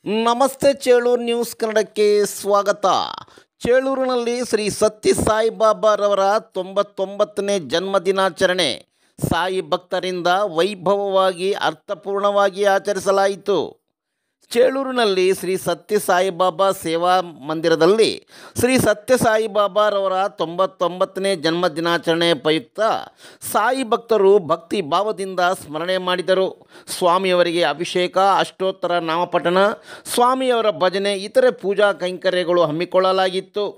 ನಮಸ್ತೆ ಚೇಳೂರು ನ್ಯೂಸ್ ಕನ್ನಡಕ್ಕೆ ಸ್ವಾಗತ. ಚೇಳೂರಿನಲ್ಲಿ ಶ್ರೀ ಸತ್ಯ ಸಾಯಿಬಾಬಾರವರ 99ನೇ ಜನ್ಮದಿನಾಚರಣೆ ಸಾಯಿ ಭಕ್ತರಿಂದ ವೈಭವವಾಗಿ ಅರ್ಥಪೂರ್ಣವಾಗಿ ಆಚರಿಸಲಾಯಿತು. ಚೇಳೂರಿನಲ್ಲಿ ಶ್ರೀ ಸತ್ಯ ಸಾಯಿಬಾಬಾ ಸೇವಾ ಮಂದಿರದಲ್ಲಿ ಶ್ರೀ ಸತ್ಯ ಸಾಯಿಬಾಬಾರವರ 99ನೇ ಜನ್ಮದಿನಾಚರಣೆ ಪ್ರಯುಕ್ತ ಸಾಯಿ ಭಕ್ತರು ಭಕ್ತಿ ಭಾವದಿಂದ ಸ್ಮರಣೆ ಮಾಡಿದರು. ಸ್ವಾಮಿಯವರಿಗೆ ಅಭಿಷೇಕ, ಅಷ್ಟೋತ್ತರ ನಾಮಪಠಣ, ಸ್ವಾಮಿಯವರ ಭಜನೆ, ಇತರೆ ಪೂಜಾ ಕೈಂಕರ್ಯಗಳು ಹಮ್ಮಿಕೊಳ್ಳಲಾಗಿತ್ತು.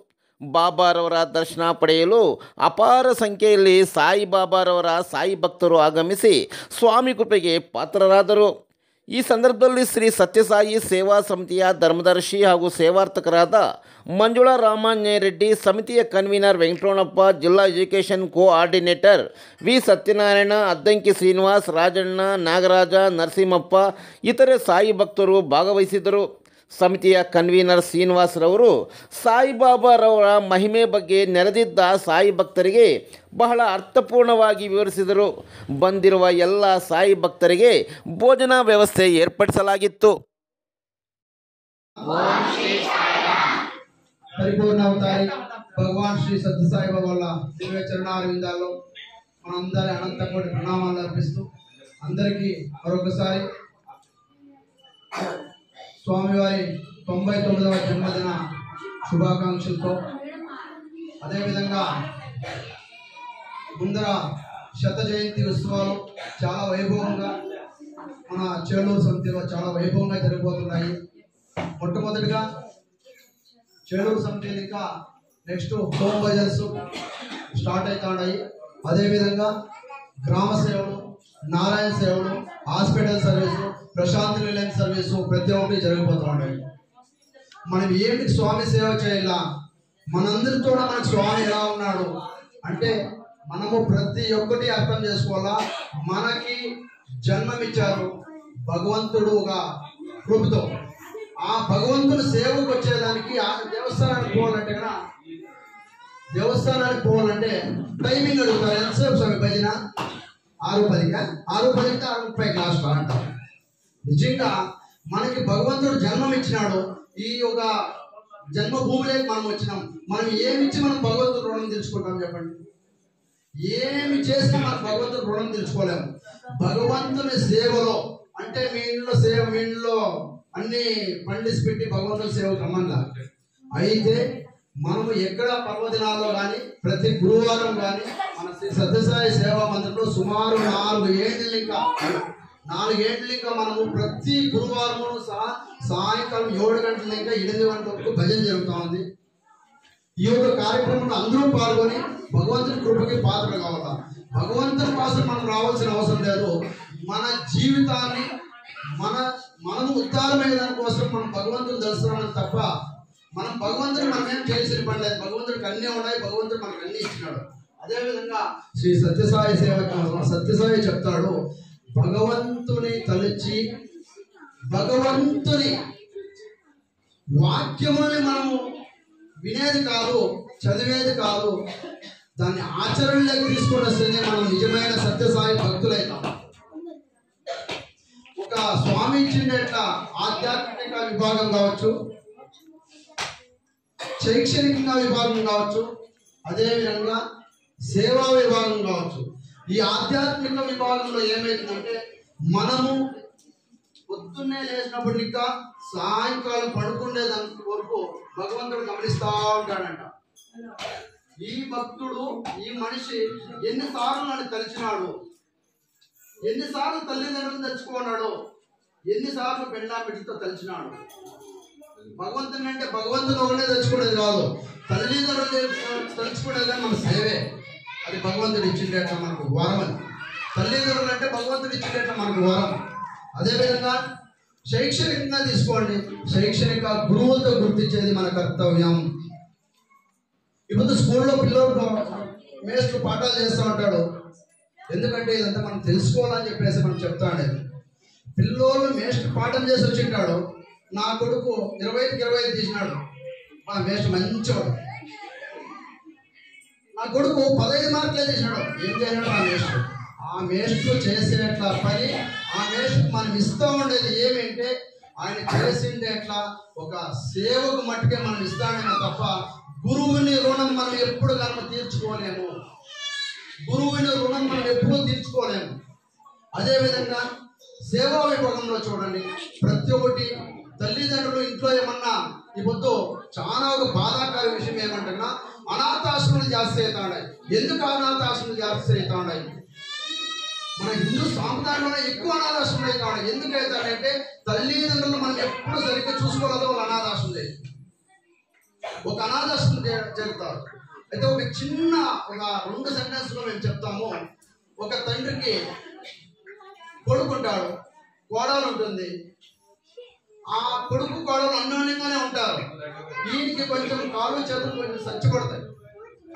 ಬಾಬಾರವರ ದರ್ಶನ ಪಡೆಯಲು ಅಪಾರ ಸಂಖ್ಯೆಯಲ್ಲಿ ಸಾಯಿಬಾಬಾರವರ ಸಾಯಿ ಭಕ್ತರು ಆಗಮಿಸಿ ಸ್ವಾಮಿ ಕೃಪೆಗೆ ಪಾತ್ರರಾದರು. ಈ ಸಂದರ್ಭದಲ್ಲಿ ಶ್ರೀ ಸತ್ಯಸಾಯಿ ಸೇವಾ ಸಮಿತಿಯ ಧರ್ಮದರ್ಶಿ ಹಾಗೂ ಸೇವಾರ್ಥಕರಾದ ಮಂಜುಳಾ ರಾಮಾಂಜನೇಯ ರೆಡ್ಡಿ, ಸಮಿತಿಯ ಕನ್ವೀನರ್ ವೆಂಕಟರಮಣಪ್ಪ, ಜಿಲ್ಲಾ education coordinator V Satyanarayana, Addanki Srinivas, Rajanna, Nagaraja, Narasimhappa ಇತರೆ ಸಾಯಿ ಭಕ್ತರು ಭಾಗವಹಿಸಿದರು. ಸಮಿತಿಯ ಕನ್ವೀನರ್ ಶ್ರೀನಿವಾಸ್ರವರು ಸಾಯಿಬಾಬಾರವರ ಮಹಿಮೆ ಬಗ್ಗೆ ನೆರೆದಿದ್ದ ಸಾಯಿ ಭಕ್ತರಿಗೆ ಬಹಳ ಅರ್ಥಪೂರ್ಣವಾಗಿ ವಿವರಿಸಿದರು. ಬಂದಿರುವ ಎಲ್ಲ ಸಾಯಿ ಭಕ್ತರಿಗೆ ಭೋಜನ ವ್ಯವಸ್ಥೆ ఏర్పಡಿಸಲಾಗಿತ್ತು. పరిపూర్ణ అవతారి భగవాన్ శ్రీ సత్య సాయిబాబా వాళ్ళ దివ్య చరణారవిందాల్లో మనందరి అనంత కోటి ప్రణామాలు అర్పిస్తూ అందరికీ మరొకసారి స్వామివారి 99వ జన్మదిన శుభాకాంక్షలతో, అదేవిధంగా ముందర శత జయంతి ఉత్సవాలు చాలా వైభవంగా మన చేలూరు సమితిలో చాలా వైభవంగా జరిగిపోతున్నాయి. మొట్టమొదటిగా చేలూరు సమితి ఇంకా నెక్స్ట్ హోమ్ బజర్స్ స్టార్ట్ అవుతున్నాయి. అదేవిధంగా గ్రామ సేవలు, నారాయణ సేవలు, హాస్పిటల్ సర్వీసు, ప్రశాంతి నిలయం సర్వీసు ప్రతి ఒక్కటి జరిగిపోతున్నాయి. మనం ఏంటి స్వామి సేవ చేయాలా, మనందరితో మనకు స్వామి ఎలా ఉన్నాడు అంటే మనము ప్రతి ఒక్కటి అర్థం చేసుకోవాలా. మనకి జన్మమిచ్చారు భగవంతుడు ఒక కృపతో. ఆ భగవంతుని సేవకు వచ్చేదానికి ఆ దేవస్థానానికి పోవాలంటే టైమింగ్ అడుగుతారు. ఎంతసేపు స్వామి భజన? 6:10గా 6:10కి 6:30 లాస్ట్ అంటారు. నిజంగా మనకి భగవంతుడు జన్మం ఇచ్చినాడు. ఈ ఒక జన్మభూమిలోకి మనం వచ్చినాం. మనం ఏమిచ్చి మనం భగవంతుడు రుణం తెలుసుకుంటాం చెప్పండి? ఏమి చేసినా మనం భగవంతుడు రుణం తెలుసుకోలేము. భగవంతుని సేవలో అంటే మీ ఇంట్లో అన్ని పండిసి పెట్టి భగవంతుని సేవకు రమ్మన్నా. అయితే మనము ఎక్కడ పర్వదినాల్లో కానీ ప్రతి గురువారం కానీ మన శ్రీ సత్యసాయి సేవా మందిరంలో సుమారు 4 ఏళ్ళు ఇంకా మనము ప్రతి గురువారము సహా సాయంకాలం 7 గంటల ఇంకా 8 గంటల వరకు భజన జరుగుతూ ఉంది. ఈ యొక్క కార్యక్రమంలో అందరూ పాల్గొని భగవంతుని కృపకి పాత్ర కావాలా. భగవంతుని కోసం మనం రావాల్సిన అవసరం లేదు. మన జీవితాన్ని మనము ఉద్ధారమైన దాని కోసం మనం భగవంతుని దర్శనం తప్ప మనం మనమేం చేసిన పని లేదు. భగవంతుడికి అన్నీ ఉన్నాయి, భగవంతుడు మనకు అన్నీ ఇచ్చినాడు. అదేవిధంగా శ్రీ సత్యసాయి సేవ సత్యసాయి చెప్తాడు, భగవంతుని తలచి భగవంతుని వాక్యములని మనము వినేది కాదు, చదివేది కాదు, దాన్ని ఆచరణలోకి తీసుకొని వస్తేనే మనం నిజమైన సత్యసాయి భక్తులైతాం. ఒక స్వామి ఇచ్చిన ఆధ్యాత్మిక విభాగం కావచ్చు, శైక్షణికంగా విభాగం కావచ్చు, అదేవిధంగా సేవా విభాగం కావచ్చు. ఈ ఆధ్యాత్మిక విభాగంలో ఏమైతుందంటే మనము పొద్దున్నే లేచినప్పుడు ఇంకా సాయంకాలం పడుకునేదానికి వరకు భగవంతుడు గమనిస్తూ ఉంటాడంట. ఈ భక్తుడు, ఈ మనిషి ఎన్నిసార్లు నన్ను తలిచినాడు, ఎన్నిసార్లు తల్లిదండ్రులు తెచ్చుకున్నాడు, ఎన్నిసార్లు పెళ్ళా బిడ్డతో తలిచినాడు. భగవంతుని అంటే భగవంతుడు ఒకటే తెచ్చుకునేది కాదు, తల్లిదండ్రులు తలుచుకునేది కానీ మన సేవే. అది భగవంతుడు ఇచ్చిండేట మనకు వరం. అని తల్లిదండ్రులు అంటే భగవంతుడు ఇచ్చిండేట మనకు వరం. అదేవిధంగా శైక్షణికంగా తీసుకోండి, శైక్షణిక గురువులతో గుర్తించేది మన కర్తవ్యం. ఇప్పుడు స్కూల్లో పిల్లలు మేస్టర్ పాఠాలు చేస్తూ ఉంటాడు. ఎందుకంటే ఇదంతా మనం తెలుసుకోవాలని చెప్పేసి మనం చెప్తా ఉండేది. పిల్లోళ్ళు మేస్టర్ పాఠం చేసి వచ్చింటాడు. నా కొడుకు 20కి 25 తీసినాడు. మా మేస్టర్ మంచివాడు. నా కొడుకు 15 మార్కులే తీసినాడు. ఏం చేసినాడు ఆ మేస్టర్ చేసేట్ల పని ఆ మేస్టర్ మనం ఇస్తూ ఉండేది ఏమంటే ఆయన చేసింది ఎట్లా ఒక సేవకు మట్టుకే మనం ఇస్తామేమో తప్ప గురువుని రుణం మనం ఎప్పుడు కనుక తీర్చుకోలేము. గురువుని రుణం మనం ఎప్పుడూ తీర్చుకోలేము. అదేవిధంగా సేవా విభాగంలో చూడండి, ప్రతి ఒక్కటి తల్లిదండ్రులు ఇంట్లో ఏమన్నా ఈ పొద్దు చాలా ఒక బాధాకర విషయం ఏమంటున్నా, అనాథాశ్రమాలు జాస్తి అవుతాయి. ఎందుకు అనాథాశ్రమాలు జాస్తి అవుతాయి? మన హిందూ సాంప్రదాయంలోనే ఎక్కువ అనాథాశ్రమాలు అవుతాయి. ఎందుకు అవుతాయంటే తల్లిదండ్రులు మనం ఎప్పుడు సరిగ్గా చూసుకోలేదో వాళ్ళు అనాథాశ్రమం ఒక అనాథాశ్రమం జరుగుతారు. అయితే ఒక చిన్న ఒక 2 సెంటెన్స్లో మేము చెప్తాము. ఒక తండ్రికి కొడుకుంటాడు, కోడలు ఉంటుంది. ఆ కొడుకు కోడలు అన్యోన్యంగానే ఉంటారు. వీరికి కొంచెం కాళ్ళు చేతులు కొంచెం సచ్చిపడతాయి,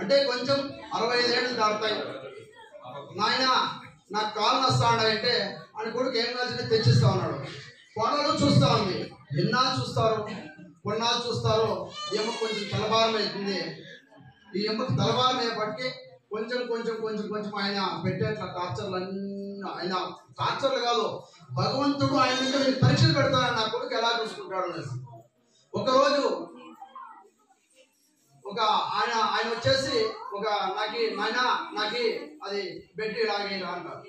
అంటే కొంచెం 65 ఏళ్ళు దాటుతాయి. నాయన నాకు కాళ్ళు నస్తా ఉన్నాయంటే ఆయన కొడుకు ఏం కాల్సింది తెచ్చిస్తా ఉన్నాడు. కోడలు చూస్తా ఉంది. ఎన్నాళ్ళు చూస్తారు, కొన్నాళ్ళు చూస్తారు. ఏమో కొంచెం తలభారం అవుతుంది. ఈ ఎమ్మకి తలభారం అయ్యేపటికి కొంచెం కొంచెం కొంచెం కొంచెం ఆయన పెట్టేట్ల టార్చర్లు అన్నీ, ఆయన టార్చర్లు కాదు, భగవంతుడు ఆయన దగ్గర పరీక్షలు పెడతాడు. నా కొడుకు ఎలా చూసుకుంటాడు అనేసి. ఒకరోజు ఒక ఆయన వచ్చేసి నాయన నాకు అది బెడ్ ఇలాగేలా అంటాడు.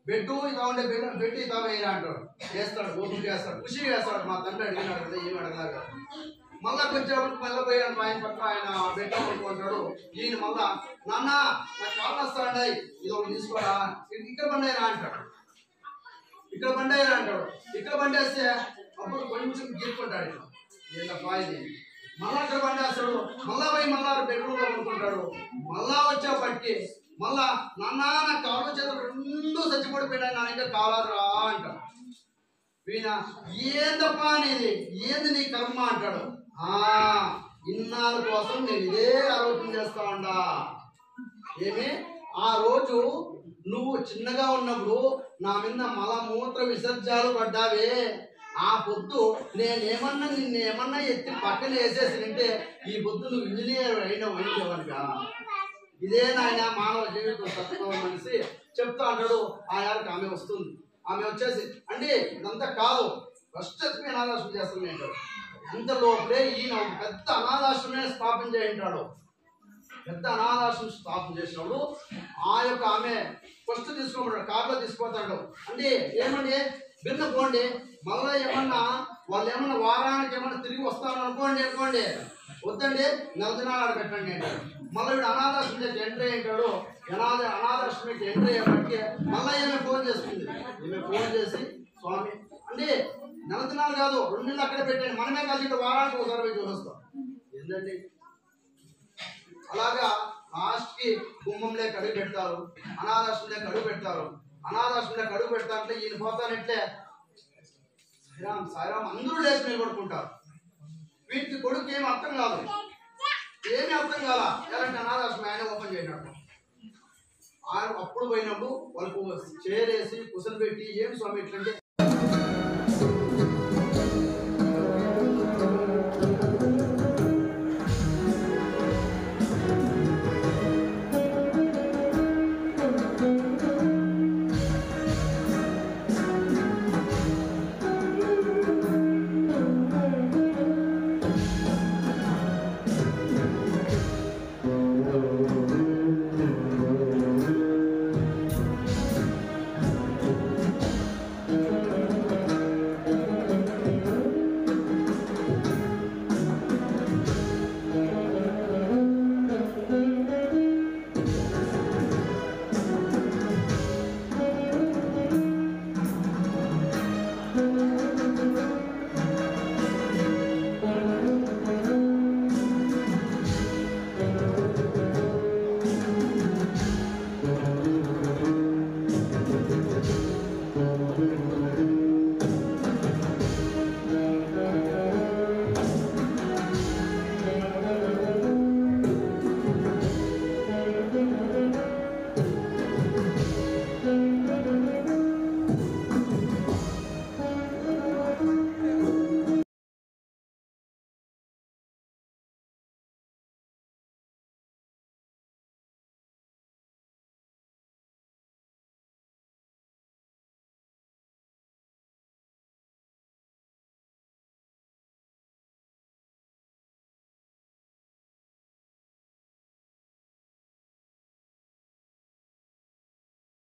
బెడ్ ఇలా ఉండే బెడ్ ఇలా వేయరా అంటాడు. వేస్తాడు, ఓపిక వేస్తాడు, ఖుషిగా వేస్తాడు. మా తండ్రి అడిగినాడు కదా, ఏమి అడగలాగా. మళ్ళా కొంచెం మళ్ళీ పోయాడు ఆయన పక్క, ఆయన బెడ్ పడుకుంటాడు. ఈయన మళ్ళా నాన్న నాకు కాళ్ళు వస్తాడు, ఇది ఒకటి తీసుకోరా, ఇక్కడ బండేరా అంటాడు. ఇక్కడ బండేరా అంటాడు. ఇక్కడ బండేస్తే అప్పుడు కొంచెం గీరుకుంటాడు. ఇట్లా ఏంటప్పా ఇది, మళ్ళా ఇక్కడ బండేస్తాడు. మళ్ళా పోయి మళ్ళా బెడ్రూమ్ లో పడుకుంటాడు. మళ్ళా వచ్చేపటికి మళ్ళా నాన్న నా కాళ్ళ చేతులు 2 చచ్చిపడిపోయాడు, నా ఇంకా కాలాదురా అంటాడు. వీణ ఏందప్పా అనేది, ఏంది నీ కర్మ అంటాడు. ఇన్నాళ్ళ కోసం నేను ఇదే ఆలోచన చేస్తా ఉండా. ఏమి ఆ రోజు నువ్వు చిన్నగా ఉన్నప్పుడు నా మీద మలమూత్ర విసర్జాలు పడ్డావే, ఆ పొద్దు నిన్నేమన్నా ఎత్తి పక్కన వేసేసి అంటే ఈ పొద్దు నువ్వు ఇంజనీర్ అయినవాడిగా. ఇదే నాయన మానవ జీవితం తత్వం మనిషి చెప్తా అంటాడు. ఆయనకి ఆమె వస్తుంది. ఆమె వచ్చేసి అంటే ఇదంతా కాదు, ఫస్ట్ అనాథాశ్రమం చేస్తాను అంటాడు. అంత లోపలే ఈయన ఒక పెద్ద అనాథాశ్రమే స్థాపించేయంటాడు. పెద్ద అనాథాశ్రమం స్థాపన చేసినప్పుడు ఆ యొక్క ఆమె ఫస్ట్ తీసుకోమంటాడు, కార్లో తీసుకుపోతాడు. అంటే ఏమండి భిన్న పోండి, మళ్ళీ ఏమన్నా వాళ్ళు ఏమన్నా వారానికి ఏమన్నా తిరిగి వస్తాను అనుకోండి వద్దండి, 4 దినాలు ఆడ పెట్టండి అంటాడు. మళ్ళీ వీడు అనాథాశ్రమం ఎంట్రీ అయ్యాడు. అనాథాశ్రమకి ఎంట్రీ అయ్యేపటికి మళ్ళీ ఏమే ఫోన్ చేస్తుంది. ఈమె ఫోన్ చేసి స్వామి అంటే 4 దినాలు కాదు 2 నెలలు అక్కడే పెట్టండి, మనమే కలిసి ఇక్కడ వారానికి ఒకసారి పోయి చూస్తాం ఏంటండి. అలాగా లాస్ట్కి గుమ్మంలో కడుగు పెడతారు, అనాథాశ్రమంలో కడుగు పెడతారు. అనాథాశ్రమంలో కడుగు పెడతా అంటే ఈయన పోతానంటే సాయిరామ్ సాయిరామ్ అందరూ లేచి నిలబడుకుంటారు. వీటికి కొడుకు ఏమి అర్థం కాదు, ఏమీ అర్థం కాల. ఎలాంటి అనాథాశ్రమం ఆయన ఓపెన్ చేయనట్టు ఆయన అప్పుడు పోయినప్పుడు వాళ్ళకు చేరేసి కుసలు పెట్టి ఏం స్వామి ఇట్లంటే